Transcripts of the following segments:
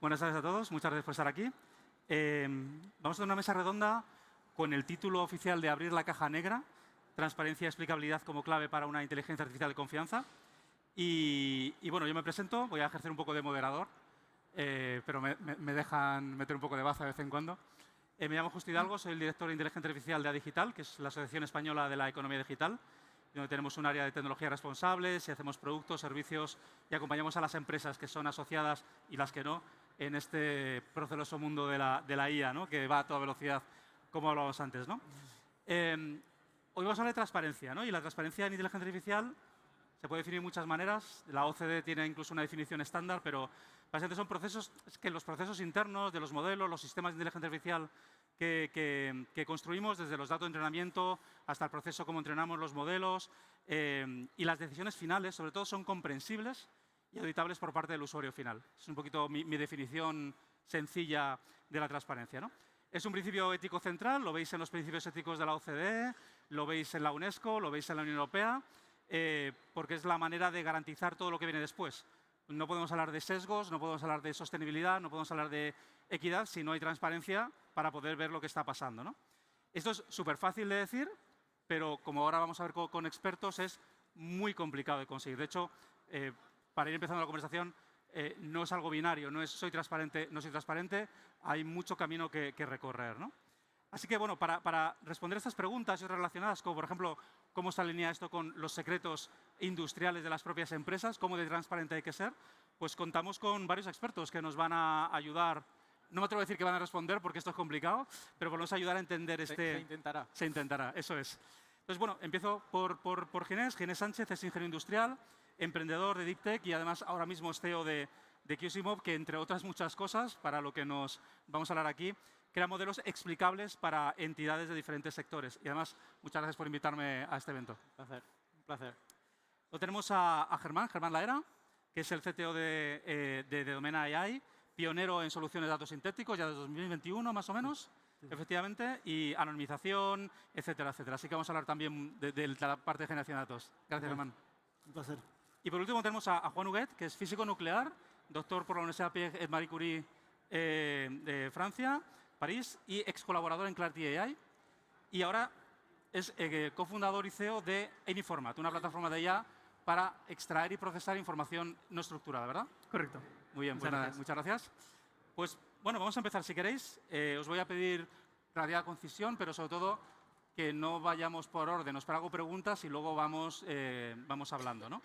Buenas tardes a todos, muchas gracias por estar aquí. Vamos a tener una mesa redonda con el título oficial de Abrir la caja negra, transparencia y explicabilidad como clave para una inteligencia artificial de confianza. Y bueno, yo me presento, voy a ejercer un poco de moderador, pero me dejan meter un poco de baza de vez en cuando. Me llamo Justo Hidalgo, soy el director de inteligencia artificial de Adigital, que es la Asociación Española de la Economía Digital, donde tenemos un área de tecnología responsables y hacemos productos, servicios y acompañamos a las empresas que son asociadas y las que no en este proceloso mundo de la IA, ¿no? Que va a toda velocidad, como hablábamos antes, ¿no? Hoy vamos a hablar de transparencia, ¿no? Y la transparencia en inteligencia artificial se puede definir de muchas maneras. La OCDE tiene incluso una definición estándar, pero básicamente son procesos, es que los procesos internos de los modelos, los sistemas de inteligencia artificial que construimos, desde los datos de entrenamiento hasta el proceso como entrenamos los modelos, y las decisiones finales, sobre todo, son comprensibles y auditables por parte del usuario final. Es un poquito mi definición sencilla de la transparencia, ¿no? Es un principio ético central, lo veis en los principios éticos de la OCDE, lo veis en la UNESCO, lo veis en la Unión Europea, porque es la manera de garantizar todo lo que viene después. No podemos hablar de sesgos, no podemos hablar de sostenibilidad, no podemos hablar de equidad si no hay transparencia para poder ver lo que está pasando, ¿no? Esto es súper fácil de decir, pero como ahora vamos a ver con expertos, es muy complicado de conseguir. De hecho, para ir empezando la conversación, no es algo binario, no es soy transparente, no soy transparente, hay mucho camino que recorrer, ¿no? Así que, bueno, para responder estas preguntas y otras relacionadas, como por ejemplo, cómo se alinea esto con los secretos industriales de las propias empresas, cómo de transparente hay que ser, pues contamos con varios expertos que nos van a ayudar. No me atrevo a decir que van a responder porque esto es complicado, pero por lo menos ayudar a entender Se intentará. Se intentará, eso es. Entonces, bueno, empiezo por Ginés. Ginés Sánchez es ingeniero industrial, emprendedor de Deep Tech y además ahora mismo es CEO de QCMob, que entre otras muchas cosas, para lo que nos vamos a hablar aquí, crea modelos explicables para entidades de diferentes sectores. Y además, muchas gracias por invitarme a este evento. Un placer. Lo tenemos a Germán Laera, que es el CTO de Domena AI, pionero en soluciones de datos sintéticos ya desde 2021, más o menos, efectivamente, y anonimización, etcétera, etcétera. Así que vamos a hablar también de la parte de generación de datos. Gracias, Germán. Un placer. Y por último tenemos a Juan Huguet, que es físico nuclear, doctor por la Universidad Pierre Marie Curie de Francia, París, y ex colaborador en Clarity AI. Y ahora es cofundador y CEO de Anyformat, una plataforma de IA para extraer y procesar información no estructurada, ¿verdad? Correcto. Muy bien, Muchas muchas gracias. Pues bueno, vamos a empezar si queréis. Os voy a pedir claridad, concisión, pero sobre todo que no vayamos por orden. Os hago preguntas y luego vamos hablando, ¿no?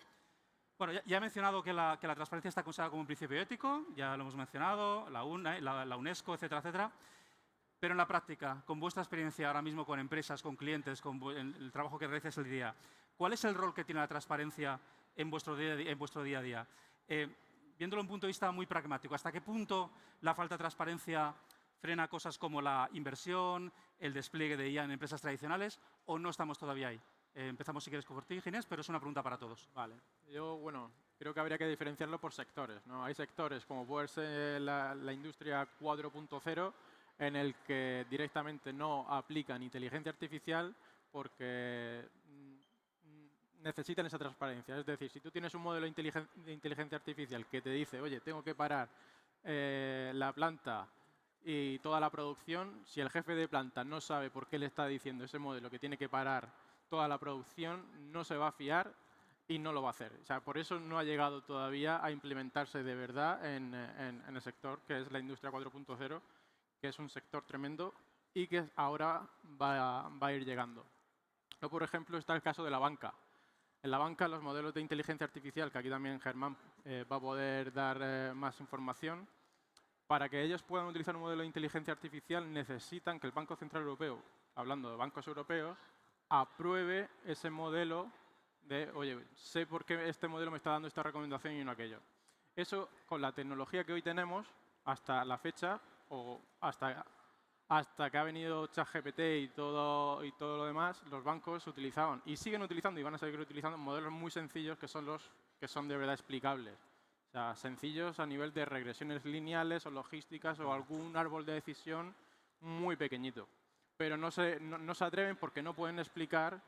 Bueno, ya he mencionado que la transparencia está considerada como un principio ético, ya lo hemos mencionado, la UNESCO, etcétera, etcétera. Pero en la práctica, con vuestra experiencia ahora mismo con empresas, con clientes, con el trabajo que realizáis el día, ¿cuál es el rol que tiene la transparencia en vuestro día a día? Viéndolo en un punto de vista muy pragmático, ¿hasta qué punto la falta de transparencia frena cosas como la inversión, el despliegue de IA en empresas tradicionales, o no estamos todavía ahí? Empezamos, si quieres, con ti, Ginés, pero es una pregunta para todos. Vale. Yo, bueno, creo que habría que diferenciarlo por sectores, ¿no? Hay sectores como puede ser la industria 4.0, en el que directamente no aplican inteligencia artificial porque necesitan esa transparencia. Es decir, si tú tienes un modelo de inteligencia artificial que te dice, oye, tengo que parar la planta y toda la producción, si el jefe de planta no sabe por qué le está diciendo ese modelo que tiene que parar toda la producción, no se va a fiar y no lo va a hacer. O sea, por eso no ha llegado todavía a implementarse de verdad en el sector que es la industria 4.0, que es un sector tremendo y que ahora va a ir llegando. Luego, por ejemplo, está el caso de la banca. En la banca, los modelos de inteligencia artificial, que aquí también Germán va a poder dar más información, para que ellos puedan utilizar un modelo de inteligencia artificial necesitan que el Banco Central Europeo, hablando de bancos europeos, apruebe ese modelo de, oye, sé por qué este modelo me está dando esta recomendación y no aquello. Eso, con la tecnología que hoy tenemos, hasta la fecha, o hasta que ha venido ChatGPT y todo lo demás, los bancos utilizaban y siguen utilizando y van a seguir utilizando modelos muy sencillos que son los que son de verdad explicables. O sea, sencillos a nivel de regresiones lineales o logísticas o algún árbol de decisión muy pequeñito. Pero no se atreven porque no pueden explicar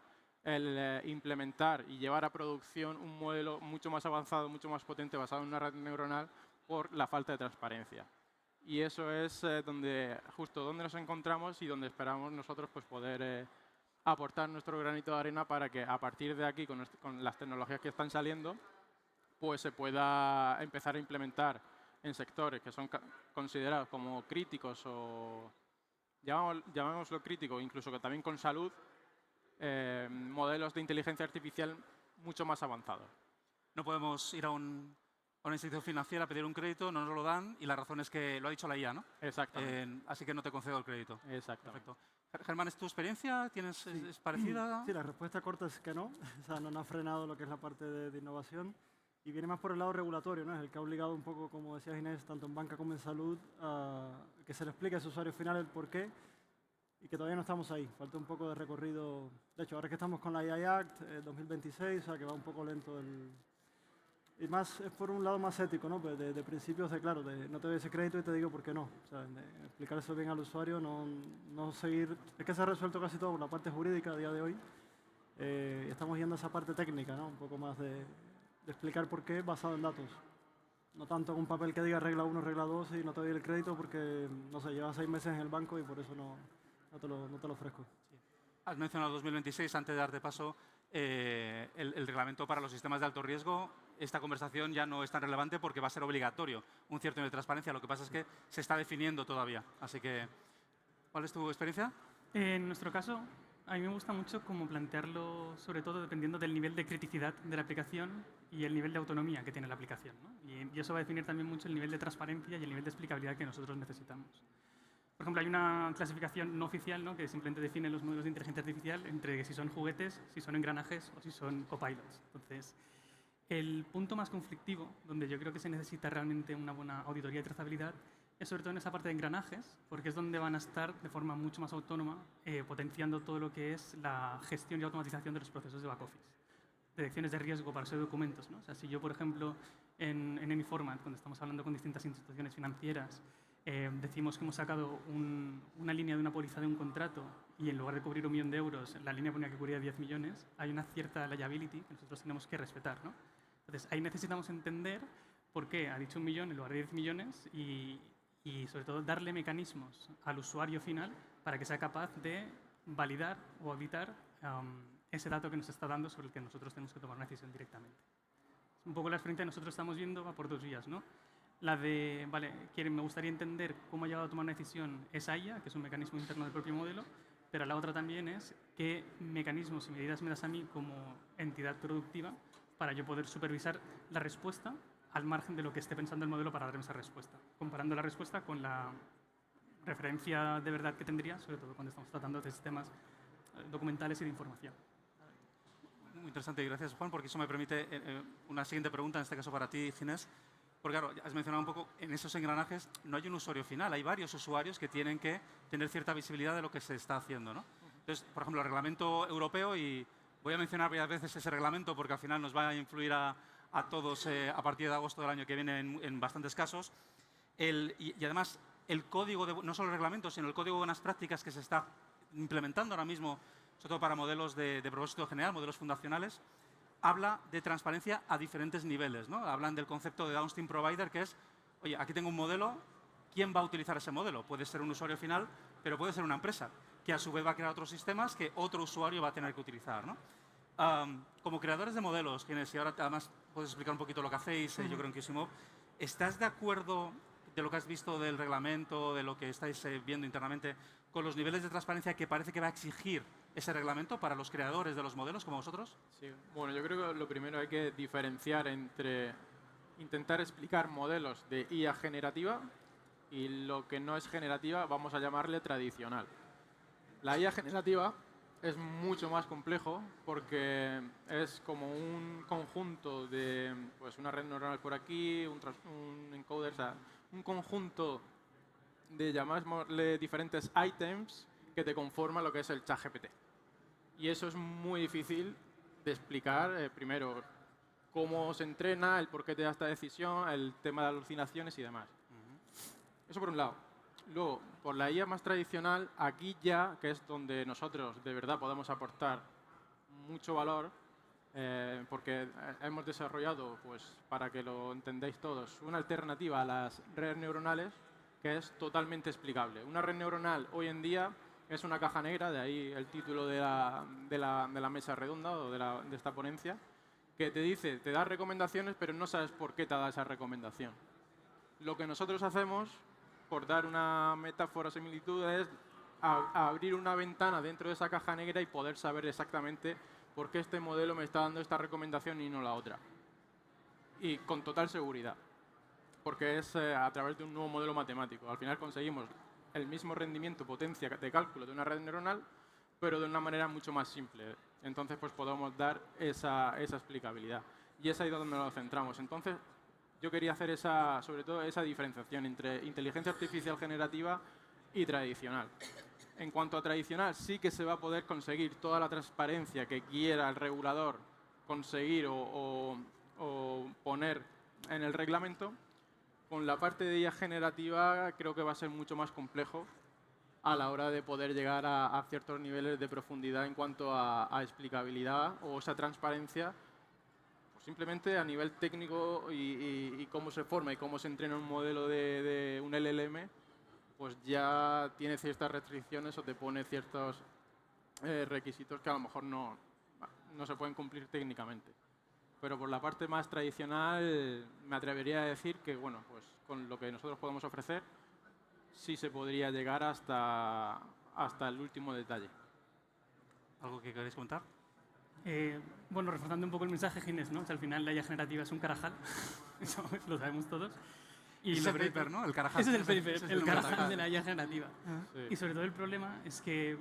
el implementar y llevar a producción un modelo mucho más avanzado, mucho más potente, basado en una red neuronal, por la falta de transparencia. Y eso es justo donde nos encontramos y donde esperamos nosotros pues, poder aportar nuestro granito de arena para que a partir de aquí, con las tecnologías que están saliendo, pues se pueda empezar a implementar en sectores que son considerados como críticos o llamémoslo crítico, incluso que también con salud, modelos de inteligencia artificial mucho más avanzados. No podemos ir a una institución financiera a pedir un crédito, no nos lo dan y la razón es que lo ha dicho la IA, ¿no? Exactamente. Así que no te concedo el crédito. Exactamente. Perfecto. Germán, ¿es tu experiencia? ¿Es parecida? Sí, la respuesta corta es que no. O sea, no ha frenado lo que es la parte de innovación y viene más por el lado regulatorio, ¿no? Es el que ha obligado un poco, como decía Inés, tanto en banca como en salud, a que se le explique a ese usuario final el por qué y que todavía no estamos ahí. Falta un poco de recorrido. De hecho, ahora que estamos con la AI Act 2026, o sea, que va un poco lento y más es por un lado más ético, ¿no? Pues de principios de, claro, no te doy ese crédito y te digo por qué no. O sea, de explicar eso bien al usuario, no seguir... Es que se ha resuelto casi todo por la parte jurídica a día de hoy. Estamos yendo a esa parte técnica, ¿no? Un poco más de explicar por qué basado en datos. No tanto un papel que diga regla 1, regla 2 y no te doy el crédito porque, no sé, llevas 6 meses en el banco y por eso no te lo ofrezco. Sí. Has mencionado 2026, antes de darte paso, el reglamento para los sistemas de alto riesgo. Esta conversación ya no es tan relevante porque va a ser obligatorio un cierto nivel de transparencia. Lo que pasa es que se está definiendo todavía. Así que, ¿cuál es tu experiencia? En nuestro caso, a mí me gusta mucho cómo plantearlo, sobre todo dependiendo del nivel de criticidad de la aplicación y el nivel de autonomía que tiene la aplicación, ¿no? Y eso va a definir también mucho el nivel de transparencia y el nivel de explicabilidad que nosotros necesitamos. Por ejemplo, hay una clasificación no oficial, ¿no?, que simplemente define los modelos de inteligencia artificial entre si son juguetes, si son engranajes o si son copilots. Entonces, el punto más conflictivo, donde yo creo que se necesita realmente una buena auditoría de trazabilidad, es sobre todo en esa parte de engranajes, porque es donde van a estar de forma mucho más autónoma, potenciando todo lo que es la gestión y automatización de los procesos de back office. Detecciones de riesgo para esos documentos, ¿no? O sea, si yo, por ejemplo, en AnyFormat, cuando estamos hablando con distintas instituciones financieras, decimos que hemos sacado una línea de una póliza de un contrato y en lugar de cubrir 1 millón de euros, la línea ponía que cubría 10 millones, hay una cierta liability que nosotros tenemos que respetar, ¿no? Entonces, ahí necesitamos entender por qué ha dicho 1 millón en lugar de 10 millones y sobre todo, darle mecanismos al usuario final para que sea capaz de validar o auditar ese dato que nos está dando sobre el que nosotros tenemos que tomar una decisión directamente. Un poco la experiencia que nosotros estamos viendo va por 2 vías, ¿no? La de, vale, me gustaría entender cómo ha llegado a tomar una decisión esa IA, que es un mecanismo interno del propio modelo, pero la otra también es qué mecanismos y medidas me das a mí como entidad productiva para yo poder supervisar la respuesta al margen de lo que esté pensando el modelo para darme esa respuesta, comparando la respuesta con la referencia de verdad que tendría, sobre todo cuando estamos tratando de sistemas documentales y de información. Muy interesante, y gracias, Juan, porque eso me permite una siguiente pregunta, en este caso para ti, Ginés. Porque, claro, has mencionado un poco, en esos engranajes no hay un usuario final, hay varios usuarios que tienen que tener cierta visibilidad de lo que se está haciendo, ¿no? Entonces, por ejemplo, el reglamento europeo, y voy a mencionar varias veces ese reglamento porque al final nos va a influir a todos a partir de agosto del año que viene en bastantes casos. Y además, el código, no solo el reglamento, sino el código de buenas prácticas que se está implementando ahora mismo, sobre todo para modelos de propósito general, modelos fundacionales, habla de transparencia a diferentes niveles, ¿no? Hablan del concepto de downstream provider, que es, oye, aquí tengo un modelo, ¿quién va a utilizar ese modelo? Puede ser un usuario final, pero puede ser una empresa, que a su vez va a crear otros sistemas que otro usuario va a tener que utilizar, ¿no? Como creadores de modelos, quienes, y ahora además puedes explicar un poquito lo que hacéis, yo creo en QSIMOB, ¿estás de acuerdo de lo que has visto del reglamento, de lo que estáis viendo internamente, con los niveles de transparencia que parece que va a exigir ese reglamento para los creadores de los modelos como vosotros? Sí, bueno, yo creo que lo primero hay que diferenciar entre intentar explicar modelos de IA generativa y lo que no es generativa, vamos a llamarle tradicional. La IA generativa es mucho más complejo porque es como un conjunto de, pues, una red neuronal por aquí, un encoder, o sea, un conjunto de, llamémosle, diferentes items que te conforman lo que es el ChatGPT. Y eso es muy difícil de explicar, primero, cómo se entrena, el por qué te da esta decisión, el tema de alucinaciones y demás. Eso por un lado. Luego, por la IA más tradicional, aquí ya, que es donde nosotros de verdad podemos aportar mucho valor, porque hemos desarrollado, pues, para que lo entendáis todos, una alternativa a las redes neuronales que es totalmente explicable. Una red neuronal hoy en día es una caja negra, de ahí el título de la mesa redonda o de esta ponencia, que te dice, te da recomendaciones, pero no sabes por qué te da esa recomendación. Lo que nosotros hacemos, por dar una metáfora o similitud, es abrir una ventana dentro de esa caja negra y poder saber exactamente por qué este modelo me está dando esta recomendación y no la otra. Y con total seguridad, porque es a través de un nuevo modelo matemático. Al final conseguimos el mismo rendimiento, potencia de cálculo de una red neuronal, pero de una manera mucho más simple. Entonces, pues podemos dar esa explicabilidad. Y es ahí donde nos centramos. Entonces, yo quería hacer sobre todo esa diferenciación entre inteligencia artificial generativa y tradicional. En cuanto a tradicional, sí que se va a poder conseguir toda la transparencia que quiera el regulador conseguir o poner en el reglamento. Con la parte de IA generativa creo que va a ser mucho más complejo a la hora de poder llegar a ciertos niveles de profundidad en cuanto a explicabilidad o esa transparencia, pues simplemente a nivel técnico y cómo se forma y cómo se entrena un modelo de un LLM, pues ya tiene ciertas restricciones o te pone ciertos requisitos que a lo mejor no se pueden cumplir técnicamente. Pero por la parte más tradicional me atrevería a decir que, bueno, pues con lo que nosotros podemos ofrecer sí se podría llegar hasta el último detalle. ¿Algo que queréis contar? Bueno, reforzando un poco el mensaje, Ginés, ¿no? O sea, al final la IA generativa es un carajal, eso lo sabemos todos. Y es el paper, ¿no? El carajal. Ese es el paper, el carajal de la IA generativa. Sí. Y sobre todo el problema es que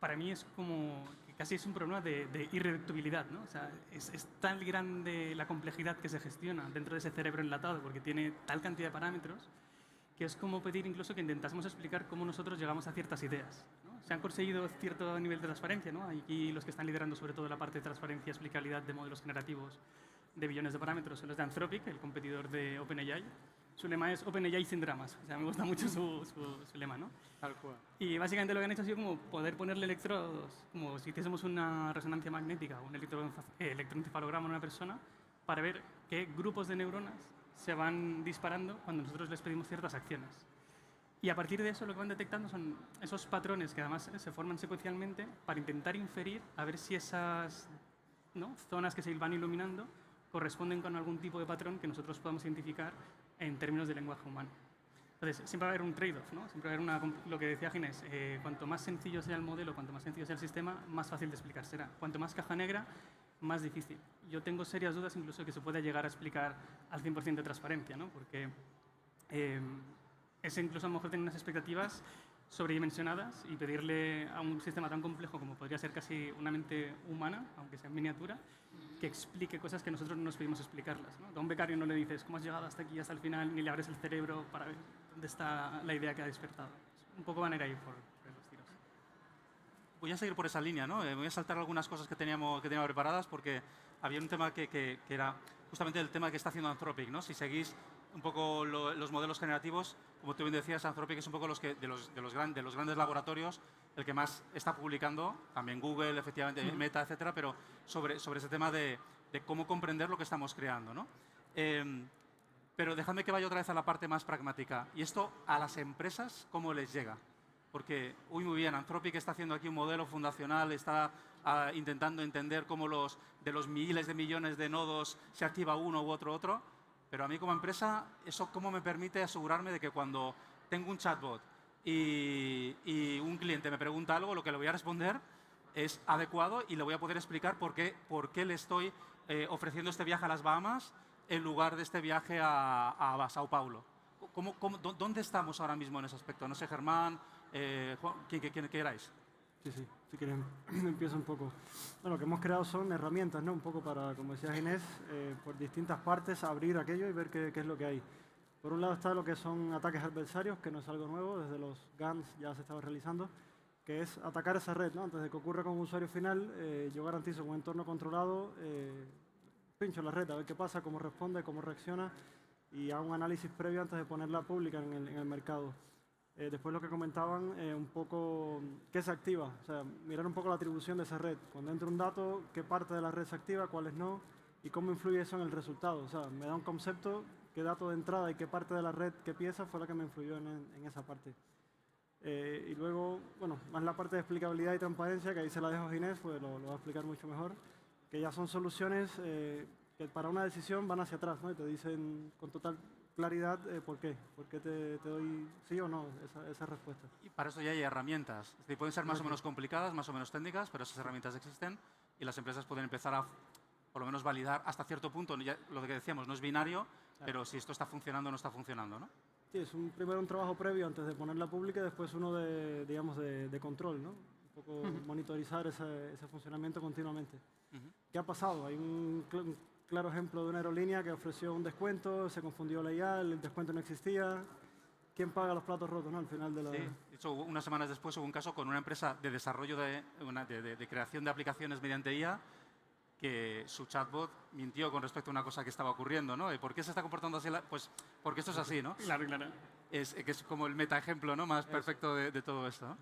para mí es como que casi es un problema de irreductibilidad, ¿no? O sea, es tan grande la complejidad que se gestiona dentro de ese cerebro enlatado porque tiene tal cantidad de parámetros que es como pedir incluso que intentásemos explicar cómo nosotros llegamos a ciertas ideas, ¿no? Se han conseguido cierto nivel de transparencia, ¿no? Aquí los que están liderando sobre todo la parte de transparencia y explicabilidad de modelos generativos de billones de parámetros son los de Anthropic, el competidor de OpenAI. Su lema es OpenAI sin dramas. O sea, me gusta mucho su lema, ¿no? Tal cual. Y básicamente lo que han hecho ha sido como poder ponerle electrodos, como si hiciésemos una resonancia magnética o un electroencefalograma a una persona para ver qué grupos de neuronas se van disparando cuando nosotros les pedimos ciertas acciones. Y a partir de eso lo que van detectando son esos patrones que además se forman secuencialmente para intentar inferir a ver si esas, ¿no?, zonas que se van iluminando corresponden con algún tipo de patrón que nosotros podamos identificar en términos de lenguaje humano. Entonces, siempre va a haber un trade-off, ¿no? Siempre va a haber lo que decía Ginés, cuanto más sencillo sea el modelo, cuanto más sencillo sea el sistema, más fácil de explicar será. Cuanto más caja negra, más difícil. Yo tengo serias dudas incluso de que se pueda llegar a explicar al 100% de transparencia, ¿no? Porque es incluso a lo mejor tener unas expectativas sobredimensionadas y pedirle a un sistema tan complejo como podría ser casi una mente humana, aunque sea en miniatura, que explique cosas que nosotros no nos pedimos explicarlas, ¿no? A un becario no le dices cómo has llegado hasta aquí, hasta el final, ni le abres el cerebro para ver dónde está la idea que ha despertado. Un poco van a ir ahí por los tiros. Voy a seguir por esa línea, ¿no? Voy a saltar algunas cosas que teníamos preparadas porque había un tema que era justamente el tema que está haciendo Anthropic, ¿no? Si seguís un poco los modelos generativos, como tú bien decías, Anthropic es un poco de los grandes laboratorios el que más está publicando, también Google, efectivamente, Meta, etcétera, pero sobre ese tema de cómo comprender lo que estamos creando, ¿no? Pero dejadme que vaya otra vez a la parte más pragmática. ¿Y esto a las empresas cómo les llega? Porque, muy bien, Anthropic está haciendo aquí un modelo fundacional, está intentando entender cómo de los miles de millones de nodos se activa uno u otro, pero a mí como empresa, ¿eso cómo me permite asegurarme de que cuando tengo un chatbot y un cliente me pregunta algo, lo que le voy a responder es adecuado y le voy a poder explicar por qué le estoy ofreciendo este viaje a las Bahamas en lugar de este viaje a Sao Paulo? ¿Dónde estamos ahora mismo en ese aspecto? No sé, Germán, Juan, ¿quién queráis? Sí, si quieren empiezo un poco. Bueno, lo que hemos creado son herramientas, ¿no? Un poco para, como decía Ginés, por distintas partes abrir aquello y ver qué es lo que hay. Por un lado está lo que son ataques adversarios, que no es algo nuevo, desde los GANs ya se estaba realizando, que es atacar esa red, ¿no? Antes de que ocurra con un usuario final, yo garantizo un entorno controlado, pincho la red a ver qué pasa, cómo responde, cómo reacciona y hago un análisis previo antes de ponerla pública en el mercado. Después lo que comentaban, un poco qué se activa, o sea, mirar un poco la atribución de esa red. Cuando entra un dato, qué parte de la red se activa, cuáles no, y cómo influye eso en el resultado. O sea, me da un concepto, qué dato de entrada y qué parte de la red, qué pieza fue la que me influyó en esa parte. Y luego, bueno, más la parte de explicabilidad y transparencia, que ahí se la dejo a Ginés, pues lo va a explicar mucho mejor, que ya son soluciones que para una decisión van hacia atrás, ¿no? Y te dicen con total claridad por qué te doy sí o no esa respuesta. Y para eso ya hay herramientas. Es decir, pueden ser más o menos complicadas, más o menos técnicas, pero esas herramientas existen y las empresas pueden empezar a, por lo menos, validar hasta cierto punto. Ya, lo que decíamos, no es binario, pero si esto está funcionando o no está funcionando, ¿no? Sí, es primero un trabajo previo antes de ponerla pública y después uno de control, ¿no? Un poco monitorizar ese funcionamiento continuamente. ¿Qué ha pasado? Hay un claro ejemplo de una aerolínea que ofreció un descuento, se confundió la IA, el descuento no existía. ¿Quién paga los platos rotos, no? Al final de la... Sí, de hecho, unas semanas después hubo un caso con una empresa de desarrollo de creación de aplicaciones mediante IA que su chatbot mintió con respecto a una cosa que estaba ocurriendo, ¿no? ¿Por qué se está comportando así? Pues porque esto es así, ¿no? Claro, claro. Que es como el meta ejemplo, ¿no? Más perfecto de todo esto, ¿no?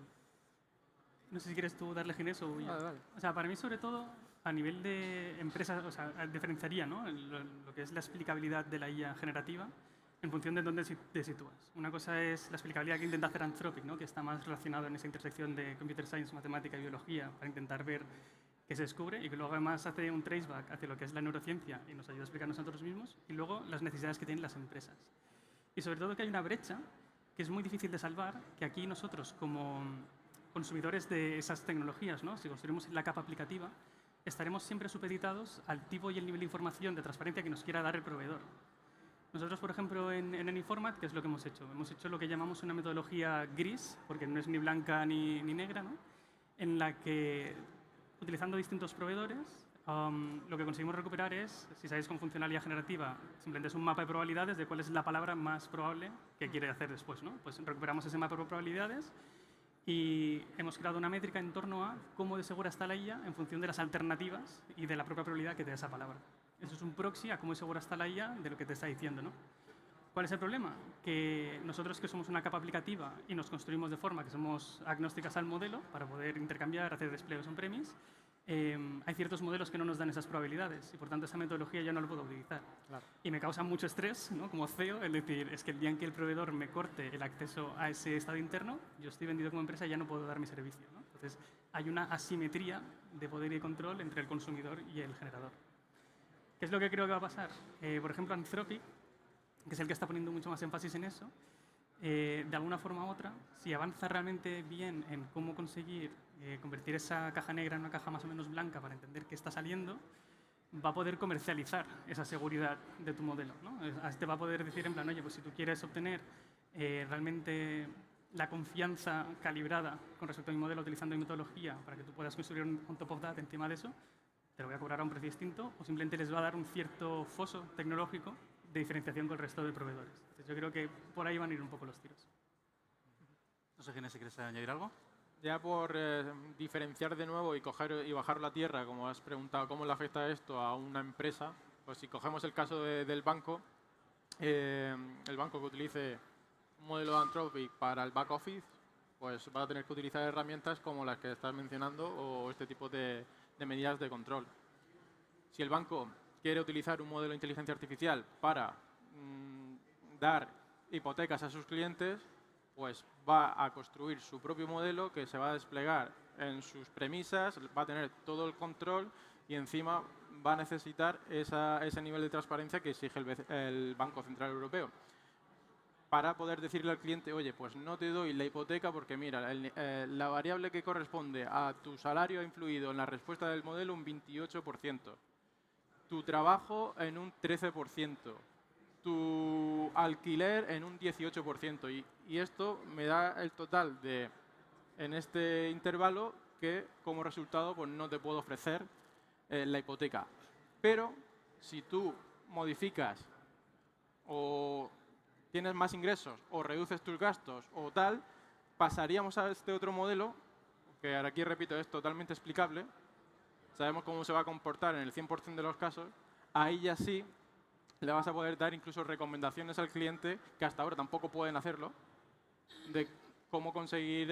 No sé si quieres tú darle Ginés o yo. Vale. O sea, para mí, sobre todo, a nivel de empresas, o sea, diferenciaría, ¿no? Lo que es la explicabilidad de la IA generativa en función de dónde te sitúas. Una cosa es la explicabilidad que intenta hacer Anthropic, ¿no? Que está más relacionado en esa intersección de computer science, matemática y biología para intentar ver qué se descubre y que luego además hace un traceback hacia lo que es la neurociencia y nos ayuda a explicar nosotros mismos y luego las necesidades que tienen las empresas. Y sobre todo que hay una brecha que es muy difícil de salvar, que aquí nosotros como consumidores de esas tecnologías, ¿no? Si construimos la capa aplicativa, estaremos siempre supeditados al tipo y el nivel de información de transparencia que nos quiera dar el proveedor. Nosotros, por ejemplo, en Anyformat, ¿qué es lo que hemos hecho? Hemos hecho lo que llamamos una metodología gris, porque no es ni blanca ni negra, ¿no? En la que, utilizando distintos proveedores, lo que conseguimos recuperar es, si sabéis cómo funciona la IA generativa, simplemente es un mapa de probabilidades de cuál es la palabra más probable que quiere hacer después, ¿no? Pues recuperamos ese mapa de probabilidades y hemos creado una métrica en torno a cómo de segura está la IA en función de las alternativas y de la propia probabilidad que te da esa palabra. Eso es un proxy a cómo de segura está la IA de lo que te está diciendo, ¿no? ¿Cuál es el problema? Que nosotros que somos una capa aplicativa y nos construimos de forma que somos agnósticas al modelo para poder intercambiar, hacer despliegues on-premise, hay ciertos modelos que no nos dan esas probabilidades y por tanto esa metodología ya no la puedo utilizar. Claro. Y me causa mucho estrés, ¿no? Como CEO, es decir, es que el día en que el proveedor me corte el acceso a ese estado interno, yo estoy vendido como empresa y ya no puedo dar mi servicio, ¿no? Entonces hay una asimetría de poder y control entre el consumidor y el generador. ¿Qué es lo que creo que va a pasar? Por ejemplo, Anthropic, que es el que está poniendo mucho más énfasis en eso, de alguna forma u otra, si avanza realmente bien en cómo conseguir convertir esa caja negra en una caja más o menos blanca para entender qué está saliendo, va a poder comercializar esa seguridad de tu modelo, ¿no? Te va a poder decir en plan, oye, pues si tú quieres obtener realmente la confianza calibrada con respecto a mi modelo utilizando mi metodología para que tú puedas construir un top of that encima de eso, te lo voy a cobrar a un precio distinto o simplemente les va a dar un cierto foso tecnológico de diferenciación con el resto de proveedores. Entonces, yo creo que por ahí van a ir un poco los tiros. No sé, Ginés, si quieres añadir algo. Ya por diferenciar de nuevo y coger y bajar la tierra, como has preguntado, ¿cómo le afecta esto a una empresa? Pues si cogemos el caso del banco, el banco que utilice un modelo de Anthropic para el back office, pues va a tener que utilizar herramientas como las que estás mencionando o este tipo de medidas de control. Si el banco quiere utilizar un modelo de inteligencia artificial para dar hipotecas a sus clientes, pues va a construir su propio modelo que se va a desplegar en sus premisas, va a tener todo el control y encima va a necesitar ese nivel de transparencia que exige el Banco Central Europeo. Para poder decirle al cliente, oye, pues no te doy la hipoteca porque mira, la variable que corresponde a tu salario ha influido en la respuesta del modelo un 28%, tu trabajo en un 13%, tu alquiler en un 18%. Y esto me da el total en este intervalo que como resultado pues no te puedo ofrecer la hipoteca. Pero si tú modificas o tienes más ingresos o reduces tus gastos o tal, pasaríamos a este otro modelo, que ahora aquí repito es totalmente explicable, sabemos cómo se va a comportar en el 100% de los casos, ahí ya sí le vas a poder dar incluso recomendaciones al cliente que hasta ahora tampoco pueden hacerlo, de cómo conseguir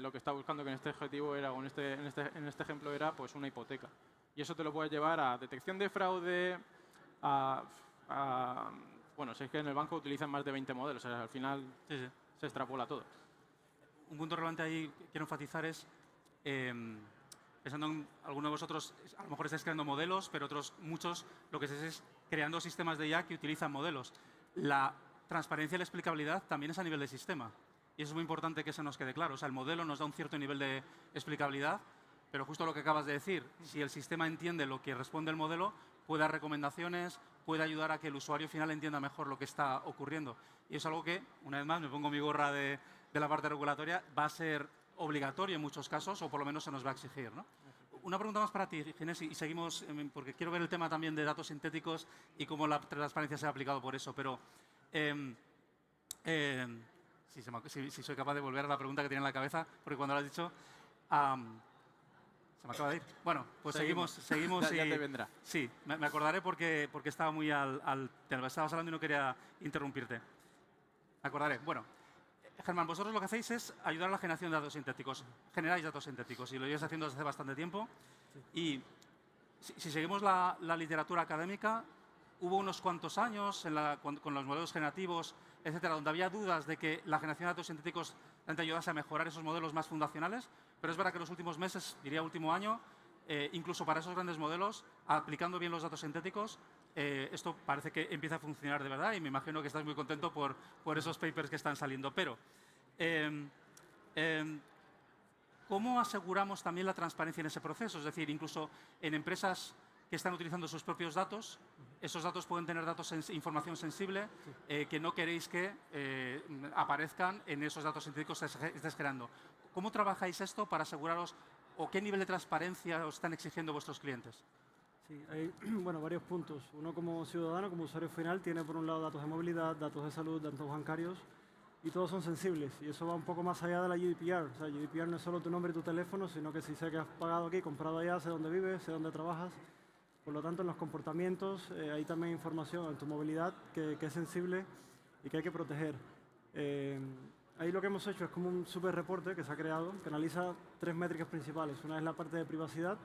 lo que está buscando, que en este objetivo era, o en este ejemplo era pues una hipoteca. Y eso te lo puedes llevar a detección de fraude, bueno, si es que en el banco utilizan más de 20 modelos, o sea, al final se extrapola todo. Un punto relevante ahí que quiero enfatizar es, pensando en algunos de vosotros, a lo mejor estáis creando modelos, pero muchos, lo que es creando sistemas de IA que utilizan modelos. La transparencia y la explicabilidad también es a nivel de sistema. Y eso es muy importante que se nos quede claro. O sea, el modelo nos da un cierto nivel de explicabilidad, pero justo lo que acabas de decir, si el sistema entiende lo que responde el modelo, puede dar recomendaciones, puede ayudar a que el usuario final entienda mejor lo que está ocurriendo. Y es algo que, una vez más, me pongo mi gorra de la parte regulatoria, va a ser obligatorio en muchos casos, o por lo menos se nos va a exigir, ¿no? Una pregunta más para ti, Ginés, y seguimos, porque quiero ver el tema también de datos sintéticos y cómo la transparencia se ha aplicado por eso, pero si soy capaz de volver a la pregunta que tenía en la cabeza, porque cuando lo has dicho, se me acaba de ir. Bueno, pues seguimos ya y te vendrá. Sí, me acordaré porque estaba muy al tema. Estabas hablando y no quería interrumpirte. Me acordaré. Bueno, Germán, vosotros lo que hacéis es ayudar a la generación de datos sintéticos. Generáis datos sintéticos y lo lleváis haciendo desde hace bastante tiempo. Y si seguimos la literatura académica, hubo unos cuantos años con los modelos generativos, etcétera, donde había dudas de que la generación de datos sintéticos te ayudase a mejorar esos modelos más fundacionales, pero es verdad que en los últimos meses, diría último año, incluso para esos grandes modelos, aplicando bien los datos sintéticos, esto parece que empieza a funcionar de verdad y me imagino que estás muy contento por esos papers que están saliendo. Pero, ¿cómo aseguramos también la transparencia en ese proceso? Es decir, incluso en empresas que están utilizando sus propios datos, esos datos pueden tener información sensible que no queréis que aparezcan en esos datos sintéticos que estáis generando. ¿Cómo trabajáis esto para aseguraros o qué nivel de transparencia os están exigiendo vuestros clientes? Sí, hay varios puntos. Uno como ciudadano, como usuario final, tiene por un lado datos de movilidad, datos de salud, datos bancarios, y todos son sensibles. Y eso va un poco más allá de la GDPR. O sea, GDPR no es solo tu nombre y tu teléfono, sino que si sé que has pagado aquí, comprado allá, sé dónde vives, sé dónde trabajas. Por lo tanto, en los comportamientos hay también información en tu movilidad que es sensible y que hay que proteger. Ahí lo que hemos hecho es como un super reporte que se ha creado, que analiza 3 métricas principales. Una es la parte de privacidad,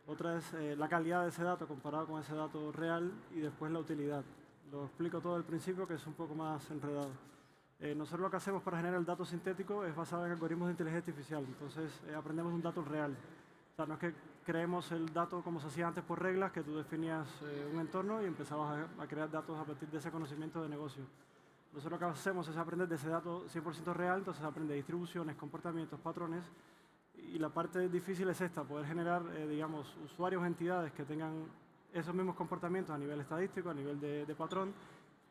otra es la calidad de ese dato comparado con ese dato real y después la utilidad. Lo explico todo al principio, que es un poco más enredado. Nosotros lo que hacemos para generar el dato sintético es basado en algoritmos de inteligencia artificial. Entonces, aprendemos un dato real. O sea, no es que creemos el dato como se hacía antes por reglas, que tú definías un entorno y empezabas a crear datos a partir de ese conocimiento de negocio. Nosotros lo que hacemos es aprender de ese dato 100% real, entonces aprende distribuciones, comportamientos, patrones. Y la parte difícil es esta, poder generar, digamos, usuarios o entidades que tengan esos mismos comportamientos a nivel estadístico, a nivel de patrón,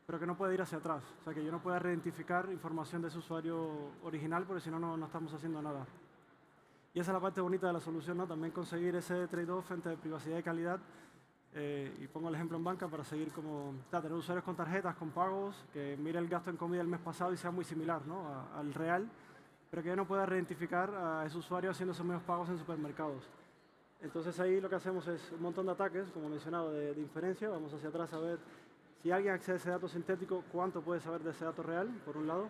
pero que no pueda ir hacia atrás. O sea, que yo no pueda reidentificar información de ese usuario original, porque si no, no estamos haciendo nada. Y esa es la parte bonita de la solución, ¿no? También conseguir ese trade-off entre privacidad y calidad. Y pongo el ejemplo en banca para seguir como... tener usuarios con tarjetas, con pagos, que mire el gasto en comida el mes pasado y sea muy similar, ¿no? al real, pero que yo no pueda reidentificar a ese usuario haciendo esos mismos pagos en supermercados. Entonces ahí lo que hacemos es un montón de ataques, como he mencionado, de inferencia. Vamos hacia atrás a ver si alguien accede a ese dato sintético, cuánto puede saber de ese dato real, por un lado.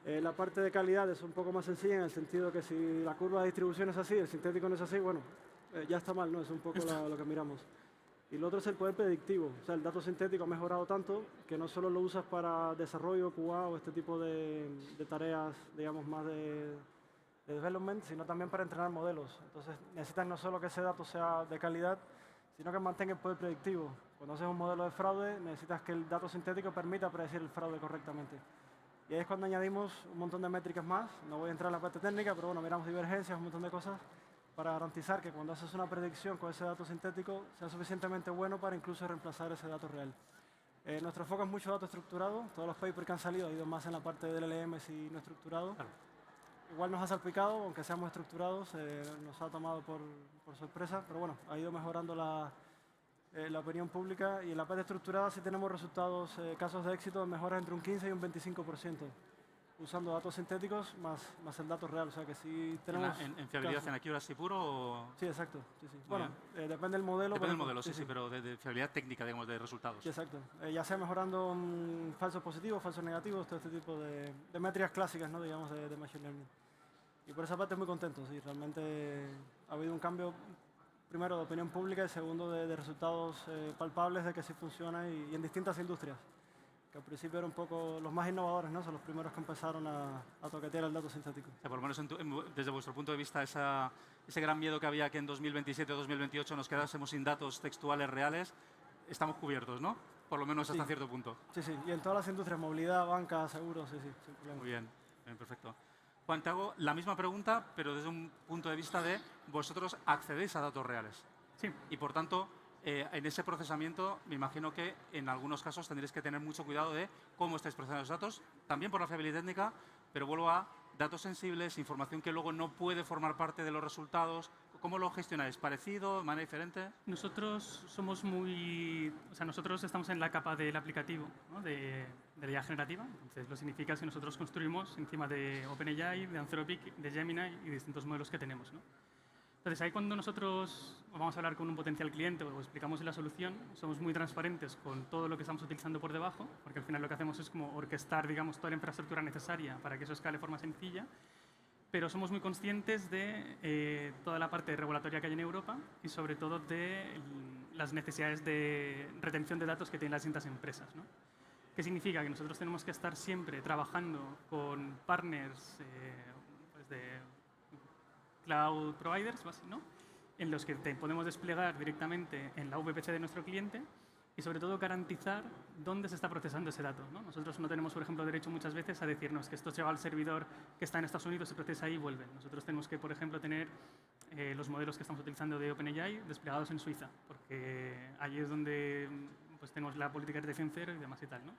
La parte de calidad es un poco más sencilla en el sentido que si la curva de distribución es así, el sintético no es así, bueno, ya está mal, ¿no? Es un poco lo que miramos. Y lo otro es el poder predictivo. O sea, el dato sintético ha mejorado tanto que no solo lo usas para desarrollo, QA o este tipo de tareas, digamos, más de development, sino también para entrenar modelos. Entonces, necesitan no solo que ese dato sea de calidad, sino que mantenga el poder predictivo. Cuando haces un modelo de fraude, necesitas que el dato sintético permita predecir el fraude correctamente. Y ahí es cuando añadimos un montón de métricas más. No voy a entrar en la parte técnica, pero bueno, miramos divergencias, un montón de cosas para garantizar que cuando haces una predicción con ese dato sintético sea suficientemente bueno para incluso reemplazar ese dato real. Nuestro foco es mucho dato estructurado. Todos los papers que han salido han ido más en la parte del LLMs y no estructurado. Claro. Igual nos ha salpicado, aunque seamos estructurados, nos ha tomado por sorpresa, pero bueno, ha ido mejorando la opinión pública, y en la parte estructurada sí tenemos resultados, casos de éxito de mejoras entre un 15 y un 25%. usando datos sintéticos más el dato real. O sea que sí tenemos... ¿En fiabilidad, casos. en accuracy puro o...? Sí, exacto. Sí, sí. Muy Bueno, depende del modelo. Depende del pero- modelo, sí, pero de fiabilidad técnica, digamos, de resultados. Sí, exacto. Ya sea mejorando falsos positivos, falsos negativos, todo este tipo de métricas clásicas, ¿no? Digamos, de Machine Learning. Y por esa parte muy contento, sí. Realmente ha habido un cambio, primero, de opinión pública y segundo, de resultados palpables de que sí funciona y en distintas industrias. Que al principio eran un poco los más innovadores, ¿no? Son los primeros que empezaron a toquetear el dato sintético. O sea, por lo menos desde vuestro punto de vista, ese gran miedo que había que en 2027 o 2028 nos quedásemos sin datos textuales reales, estamos cubiertos, ¿no? Por lo menos hasta Sí. cierto punto. Sí, sí. Y en todas las industrias, movilidad, banca, seguros, sí, sí, sin problema. Muy bien, bien, perfecto. Juan, te hago la misma pregunta, pero desde un punto de vista de vosotros accedéis a datos reales. Sí, Y por tanto, en ese procesamiento, me imagino que en algunos casos tendréis que tener mucho cuidado de cómo estáis procesando los datos, también por la fiabilidad técnica, pero vuelvo a datos sensibles, información que luego no puede formar parte de los resultados. ¿Cómo lo gestionáis? ¿Parecido? ¿De manera diferente? nosotros somos nosotros estamos en la capa del aplicativo, ¿no? de la IA generativa. Entonces, lo significa que nosotros construimos encima de OpenAI, de Anthropic, de Gemini y distintos modelos que tenemos, ¿no? Entonces, ahí cuando nosotros vamos a hablar con un potencial cliente o explicamos la solución, somos muy transparentes con todo lo que estamos utilizando por debajo, porque al final lo que hacemos es como orquestar, digamos, toda la infraestructura necesaria para que eso escale de forma sencilla, pero somos muy conscientes de toda la parte regulatoria que hay en Europa y sobre todo de las necesidades de retención de datos que tienen las distintas empresas, ¿no? ¿Qué significa? Que nosotros tenemos que estar siempre trabajando con partners pues de cloud providers, ¿no? En los que podemos desplegar directamente en la VPC de nuestro cliente y sobre todo garantizar dónde se está procesando ese dato, ¿no? Nosotros no tenemos, por ejemplo, derecho muchas veces a decirnos que esto se va al servidor que está en Estados Unidos, se procesa ahí y vuelve. Nosotros tenemos que, por ejemplo, tener los modelos que estamos utilizando de OpenAI desplegados en Suiza, porque allí es donde pues, tenemos la política de retención cero y demás y tal, ¿no?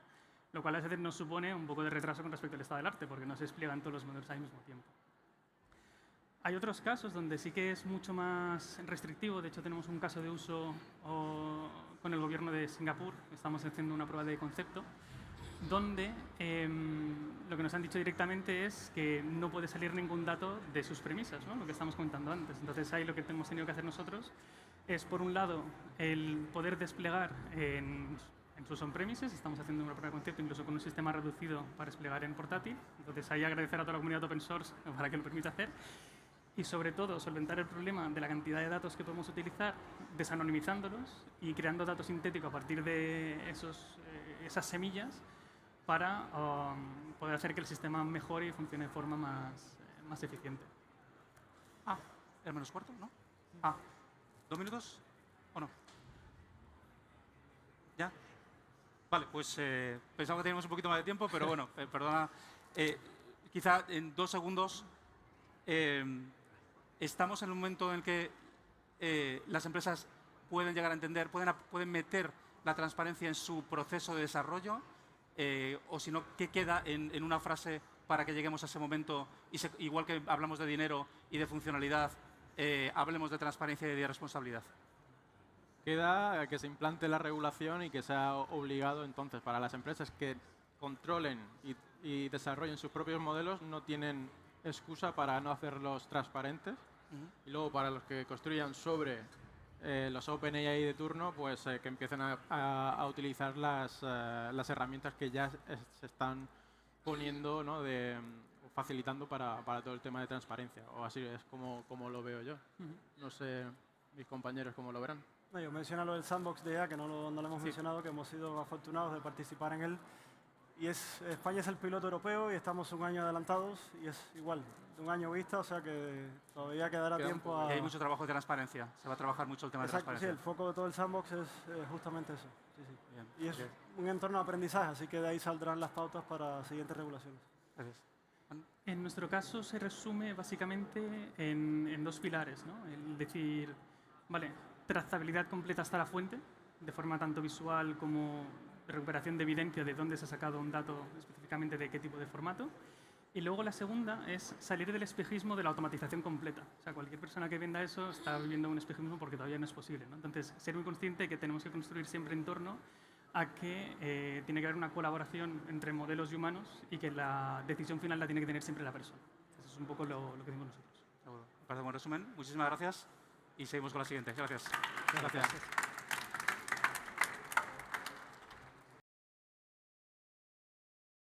Lo cual a veces nos supone un poco de retraso con respecto al estado del arte, porque no se despliegan todos los modelos al mismo tiempo. Hay otros casos donde sí que es mucho más restrictivo. De hecho, tenemos un caso de uso con el gobierno de Singapur. Estamos haciendo una prueba de concepto donde lo que nos han dicho directamente es que no puede salir ningún dato de sus premisas, ¿no? Lo que estamos comentando antes. Entonces, ahí lo que hemos tenido que hacer nosotros es, por un lado, el poder desplegar en sus on-premises. Estamos haciendo una prueba de concepto incluso con un sistema reducido para desplegar en portátil. Entonces, ahí agradecer a toda la comunidad de open source para que lo permita hacer. Y sobre todo, solventar el problema de la cantidad de datos que podemos utilizar, desanonimizándolos y creando datos sintéticos a partir de esas semillas para poder hacer que el sistema mejore y funcione de forma más eficiente. ¿El menos cuarto? ¿No? ¿2 minutos? ¿O no? ¿Ya? Vale, pues pensaba que teníamos un poquito más de tiempo, pero bueno, perdona. Quizá en 2 segundos. Estamos en un momento en el que las empresas pueden llegar a entender, pueden meter la transparencia en su proceso de desarrollo, o si no, ¿qué queda en una frase para que lleguemos a ese momento? Igual que hablamos de dinero y de funcionalidad, hablemos de transparencia y de responsabilidad. Queda que se implante la regulación y que sea obligado entonces para las empresas que controlen y desarrollen sus propios modelos, no tienen excusa para no hacerlos transparentes. Y luego para los que construyan sobre los OpenAI de turno, pues que empiecen a utilizar las herramientas que ya se están poniendo, ¿no? Facilitando para todo el tema de transparencia. O así es como lo veo yo. No sé mis compañeros cómo lo verán. No, yo menciono lo del sandbox de IA, que no lo hemos mencionado, que hemos sido afortunados de participar en él. Y España es el piloto europeo y estamos un año adelantados y es igual, de un año vista, o sea que todavía quedará tiempo a... Y hay mucho trabajo de transparencia, se va a trabajar mucho el tema Exacto, de transparencia. sí, el foco de todo el sandbox es justamente eso. Sí, sí. Bien, Y es bien. un entorno de aprendizaje, así que de ahí saldrán las pautas para siguientes regulaciones. Gracias. En nuestro caso se resume básicamente en 2 pilares, ¿no? El decir, vale, trazabilidad completa hasta la fuente, de forma tanto visual como recuperación de evidencia de dónde se ha sacado un dato específicamente de qué tipo de formato. Y luego la segunda es salir del espejismo de la automatización completa. O sea, cualquier persona que venda eso está viviendo un espejismo porque todavía no es posible, ¿no? Entonces, ser muy consciente de que tenemos que construir siempre en torno a que tiene que haber una colaboración entre modelos y humanos y que la decisión final la tiene que tener siempre la persona. Eso es un poco lo que decimos nosotros. Me parece un buen resumen. Muchísimas gracias y seguimos con la siguiente. Gracias. Gracias.